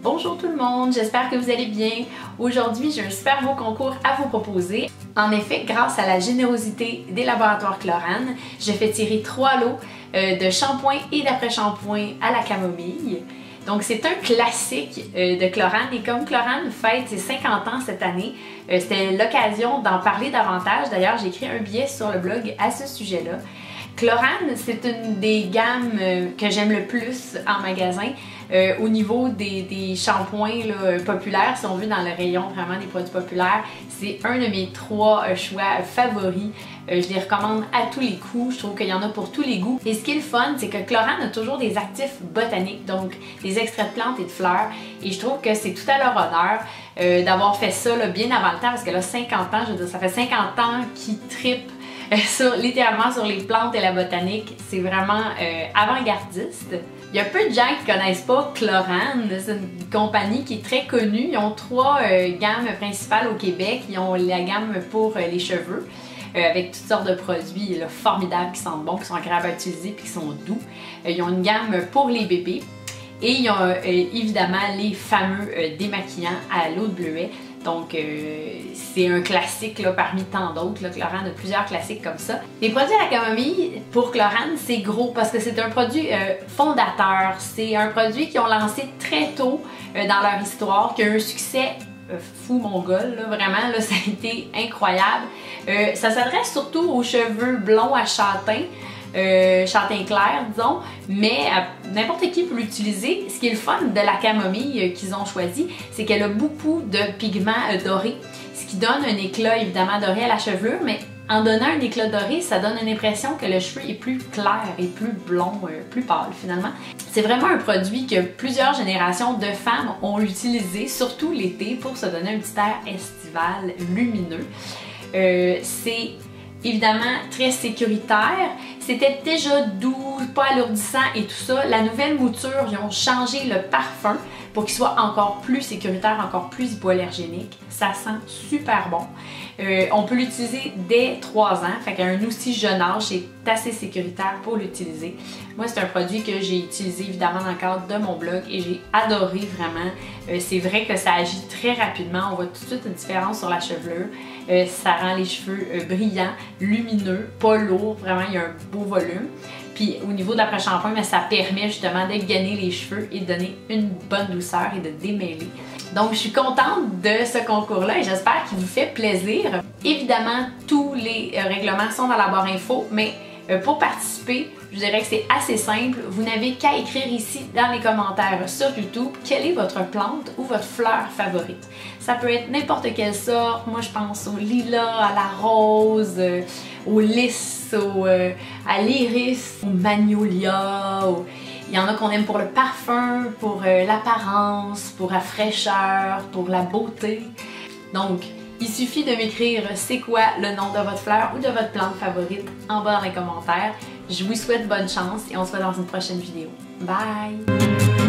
Bonjour tout le monde, j'espère que vous allez bien. Aujourd'hui, j'ai un super beau concours à vous proposer. En effet, grâce à la générosité des laboratoires Chlorane, j'ai fait tirer 3 lots de shampoing et d'après-shampoing à la camomille. Donc c'est un classique de Chlorane et comme Chlorane fête ses 50 ans cette année, c'était l'occasion d'en parler davantage. D'ailleurs, j'ai écrit un billet sur le blog à ce sujet-là. Chlorane, c'est une des gammes que j'aime le plus en magasin. Au niveau des shampoings populaires, si on veut, dans le rayon vraiment des produits populaires, c'est un de mes 3 choix favoris. Je les recommande à tous les coups, je trouve qu'il y en a pour tous les goûts. Et ce qui est le fun, c'est que Chlorane a toujours des actifs botaniques, donc des extraits de plantes et de fleurs. Et je trouve que c'est tout à leur honneur d'avoir fait ça bien avant le temps, parce que là, 50 ans, je veux dire, ça fait 50 ans qu'ils trippent littéralement sur les plantes et la botanique. C'est vraiment avant-gardiste. Il y a peu de gens qui ne connaissent pas Chlorane. C'est une compagnie qui est très connue. Ils ont 3 gammes principales au Québec. Ils ont la gamme pour les cheveux, avec toutes sortes de produits là, formidables qui sentent bon, qui sont agréables à utiliser et qui sont doux. Ils ont une gamme pour les bébés. Et ils ont évidemment les fameux démaquillants à l'eau de bleuet. Donc, c'est un classique là, parmi tant d'autres. Chlorane a plusieurs classiques comme ça. Les produits à la camomille, pour Chlorane, c'est gros parce que c'est un produit fondateur. C'est un produit qu'ils ont lancé très tôt dans leur histoire, qui a eu un succès fou mongol. Là, vraiment, là, ça a été incroyable. Ça s'adresse surtout aux cheveux blonds à châtain. Châtain clair, disons, mais n'importe qui peut l'utiliser. Ce qui est le fun de la camomille qu'ils ont choisi, c'est qu'elle a beaucoup de pigments dorés, ce qui donne un éclat évidemment doré à la chevelure, mais en donnant un éclat doré, ça donne une impression que le cheveu est plus clair et plus blond, plus pâle finalement. C'est vraiment un produit que plusieurs générations de femmes ont utilisé, surtout l'été, pour se donner un petit air estival lumineux. C'est évidemment très sécuritaire. C'était déjà doux, pas alourdissant et tout ça. La nouvelle mouture, ils ont changé le parfum pour qu'il soit encore plus sécuritaire, encore plus hypoallergénique. Ça sent super bon. On peut l'utiliser dès 3 ans, fait qu'à un aussi jeune âge, c'est assez sécuritaire pour l'utiliser. Moi, c'est un produit que j'ai utilisé évidemment dans le cadre de mon blog et j'ai adoré vraiment. C'est vrai que ça agit très rapidement, on voit tout de suite une différence sur la chevelure. Ça rend les cheveux brillants, lumineux, pas lourds, vraiment il y a un beau volume. Puis au niveau de l'après-shampoing, ça permet justement de gainer les cheveux et de donner une bonne douceur et de démêler. Donc je suis contente de ce concours-là et j'espère qu'il vous fait plaisir. Évidemment, tous les règlements sont dans la barre info, mais pour participer, je dirais que c'est assez simple. Vous n'avez qu'à écrire ici dans les commentaires sur YouTube quelle est votre plante ou votre fleur favorite. Ça peut être n'importe quelle sorte. Moi, je pense au lilas, à la rose, au lys, à l'iris, au magnolia. Il y en a qu'on aime pour le parfum, pour l'apparence, pour la fraîcheur, pour la beauté. Donc, il suffit de m'écrire c'est quoi le nom de votre fleur ou de votre plante favorite en bas dans les commentaires. Je vous souhaite bonne chance et on se voit dans une prochaine vidéo. Bye!